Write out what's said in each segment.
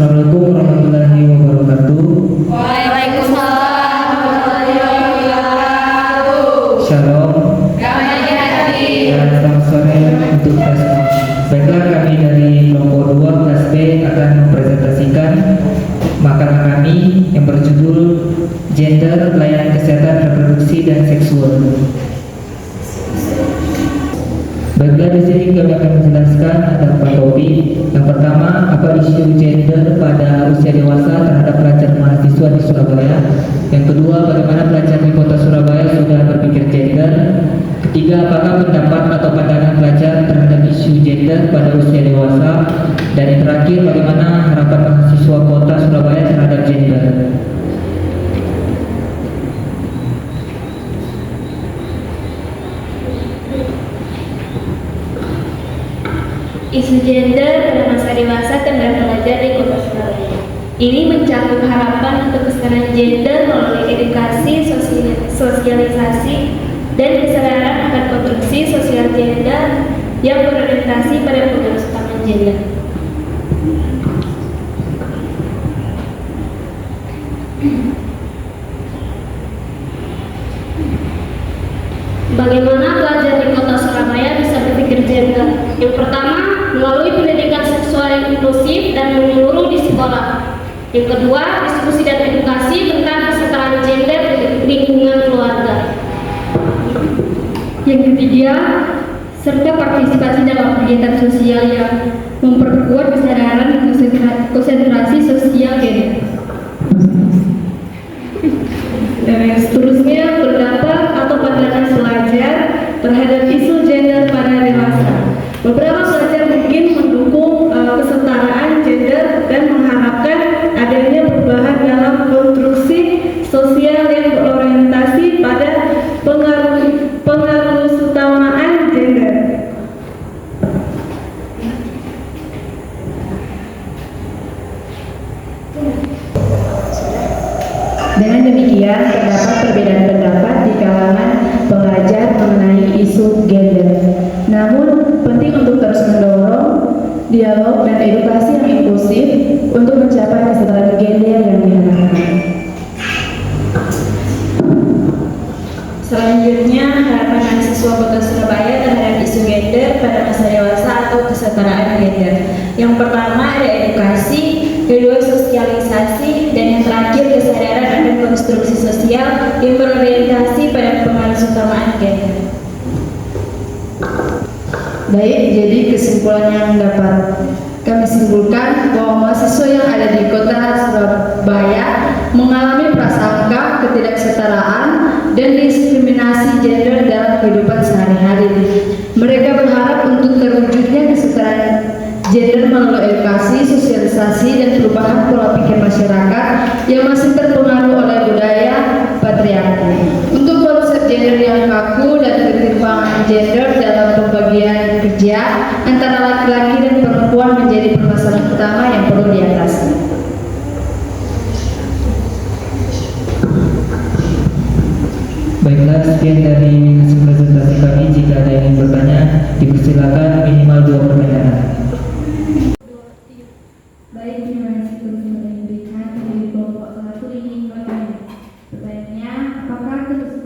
Assalamualaikum warahmatullahi wabarakatuh. Waalaikumsalam warahmatullahi wabarakatuh. Shalom. Damai di hati. Dan selamat sore untuk kelas 6. Baiklah, kami dari kelompok 2 kelas B akan mempresentasikan makalah kami yang berjudul Gender, Pelayanan Kesehatan Reproduksi dan Seksual. Baiklah, di sini kami akan menjelaskan ada 4 topik. Yang pertama, apa isu gender pada usia dewasa terhadap pelajar mahasiswa di Surabaya. Yang kedua, bagaimana pelajar di kota Surabaya sudah berpikir gender. Ketiga, apakah pendapat atau pandangan pelajar terhadap isu gender pada usia dewasa. Dan yang terakhir, bagaimana harapan mahasiswa kota Surabaya terhadap gender. Isu gender pada masa dewasa tengah pelajar di kota Surabaya. Ini mencakup harapan untuk kesetaraan gender melalui edukasi, sosialisasi, dan kesadaran akan konstruksi sosial gender yang berorientasi pada pengurus utama gender. Bagaimana pelajar di kota Surabaya bisa berpikir gender? Yang pertama, melalui pendidikan seksual yang inklusif dan menyeluruh di sekolah. Yang kedua, diskusi dan edukasi tentang kesetaraan gender di lingkungan keluarga. Yang ketiga, serta partisipasi dalam kegiatan sosial yang memperkuat kesadaran konsentrasi sosial gender. Dan yang seterusnya, pendapat atau pandangan pelajar terhadap isu gender pada dewasa. Beberapa pelajar mungkin mendukung kesetaraan gender dan mengharapkan adanya perubahan dalam konstruksi sosial yang berorientasi pada pengurusutamaan gender. Dengan demikian, terdapat perbedaan pendapat di kalangan pengajar mengenai isu gender. Namun, penting untuk terus mendorong dialog dan edukasi yang inklusif untuk mencapai kesetaraan gender yang diharapkan. Selanjutnya, harapan mahasiswa kota Surabaya terhadap isu gender pada masa dewasa atau kesetaraan gender. Yang pertama ada edukasi, kedua sosialisasi, dan yang terakhir kesadaran akan konstruksi sosial yang berorientasi pada pengurusutamaan gender. Baik, jadi kesimpulan yang dapat kami simpulkan bahwa mahasiswa yang ada di kota Surabaya mengalami prasangka ketidaksetaraan dan diskriminasi gender dalam kehidupan sehari-hari. Mereka berharap untuk terwujudnya kesetaraan gender melalui edukasi, sosialisasi, dan perubahan pola pikir masyarakat yang masih terpengaruh oleh budaya patriarki. Untuk konsep gender yang kaku dan ketimpangan gender dalam pembagian kerja antara laki-laki dan perempuan menjadi permasalahan utama yang perlu diatasi. Baiklah, sekian dari hasil presentasi kami. Jika ada yang ingin bertanya, dipersilakan minimal 2 pertanyaan. Baik, terima kasih telah memberikan dari kelompok 1 ingin bertanya. Pertanyaannya, apakah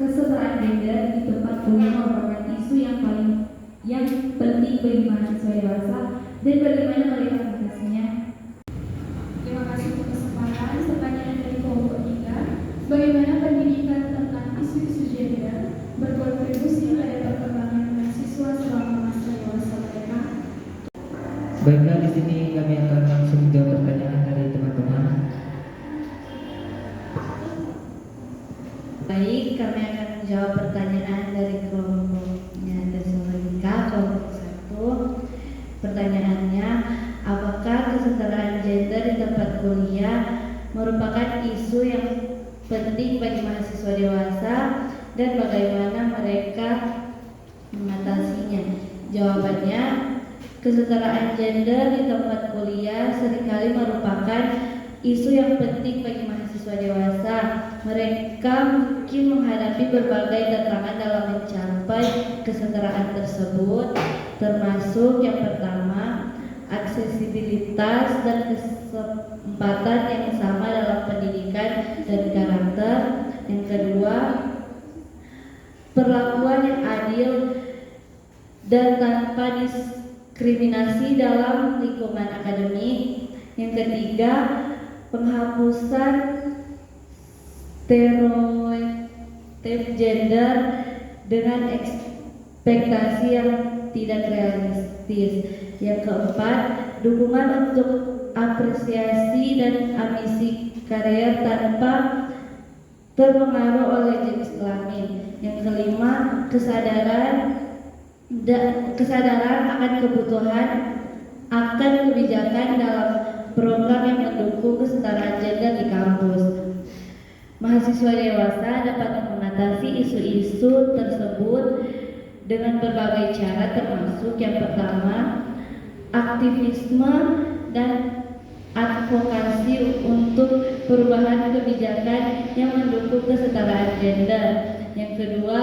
kesetaraan gender di tempat kuliah merupakan isu yang penting bagi mahasiswa dewasa dan bagaimana mereka mengatasinya? Terima kasih untuk kesempatan. Pertanyaan dari kelompok 3, bagaimana pendidikan tentang isu-isu gender berkontribusi pada perkembangan mahasiswa selama masa dewasa mereka? Baiklah, di sini kami akan langsung jawab pertanyaan dari teman-teman. Baik, kami akan menjawab pertanyaan dari kelompoknya Tesalonика, kelompok 1. Pertanyaannya, apakah kesetaraan gender di tempat kuliah merupakan isu yang penting bagi mahasiswa dewasa dan bagaimana mereka mengatasinya? Jawabannya, kesetaraan gender di tempat kuliah seringkali merupakan isu yang penting bagi mahasiswa dewasa. Mereka mungkin menghadapi berbagai tantangan dalam mencapai kesetaraan tersebut, termasuk yang pertama aksesibilitas dan kesempatan yang sama dalam pendidikan dan karakter. Yang kedua, perlakuan yang adil dan tanpa diskriminasi dalam lingkungan akademik. Yang ketiga, penghapusan stereotip gender dengan ekspektasi yang tidak realistis. Yang keempat, dukungan untuk apresiasi dan ambisi karier tanpa terpengaruh oleh jenis kelamin. Yang kelima, kesadaran akan kebutuhan akan kebijakan dalam program yang mendukung kesetaraan gender di kampus. Mahasiswa dewasa dapat mengatasi isu-isu tersebut dengan berbagai cara, termasuk yang pertama, aktivisme dan advokasi untuk perubahan kebijakan yang mendukung kesetaraan gender. Yang kedua,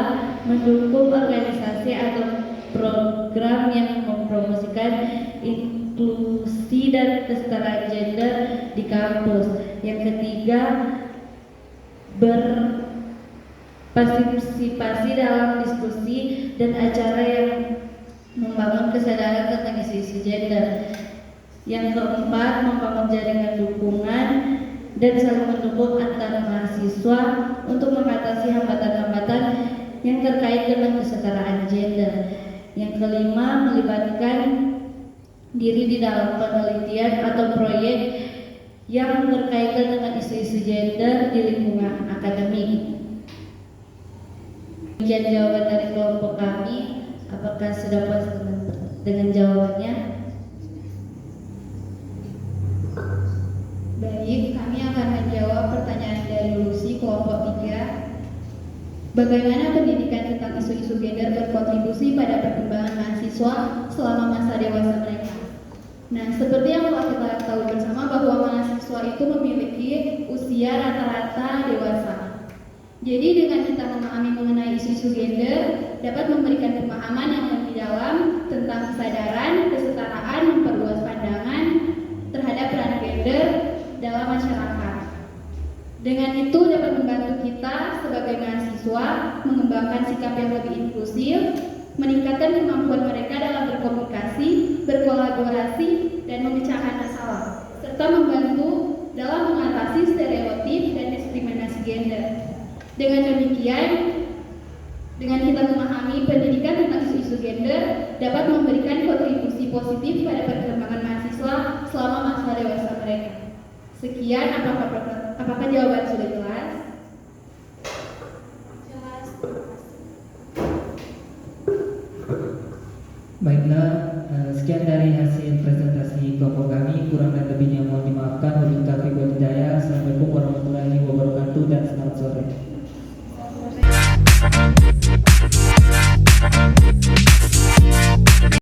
mendukung organisasi atau program yang mempromosikan inklusi dan kesetaraan gender di kampus. Yang ketiga, berpartisipasi dalam diskusi dan acara yang membangun kesadaran tentang isu-isu gender. Yang keempat, membangun jaringan dukungan dan saling mendukung antara mahasiswa untuk mengatasi hambatan-hambatan yang terkait dengan kesetaraan gender. Yang kelima, melibatkan diri di dalam penelitian atau proyek yang berkaitan dengan isu-isu gender di lingkungan akademik. Demikian jawaban dari kelompok kami. Apakah sudah puas dengan jawabannya? Baik, kami akan menjawab pertanyaan dari Lucy kelompok 3. Bagaimana pendidikan tentang isu-isu gender berkontribusi pada perkembangan mahasiswa selama masa dewasa mereka? Nah, seperti yang telah kita tahu bersama bahwa mahasiswa itu memiliki usia rata-rata dewasa. Jadi dengan kita memahami mengenai isu-isu gender dapat memberikan pemahaman yang lebih dalam tentang kesadaran, kesetaraan, memperluas pandangan terhadap peran gender dalam masyarakat. Dengan itu dapat membantu kita sebagai mahasiswa mengembangkan sikap yang lebih inklusif, meningkatkan kemampuan mereka dalam berkomunikasi, berkolaborasi, dan memecahkan masalah, serta membantu dalam mengatasi stereotip dan diskriminasi gender. Dengan demikian, dengan kita memahami pendidikan tentang isu-isu gender dapat memberikan kontribusi positif pada perkembangan mahasiswa selama masa dewasa mereka. Sekian, apakah jawaban sudah jelas? Jelas. Baiklah, sekian dari hasil presentasi kelompok kami. Kurang dan lebihnya mohon dimaafkan.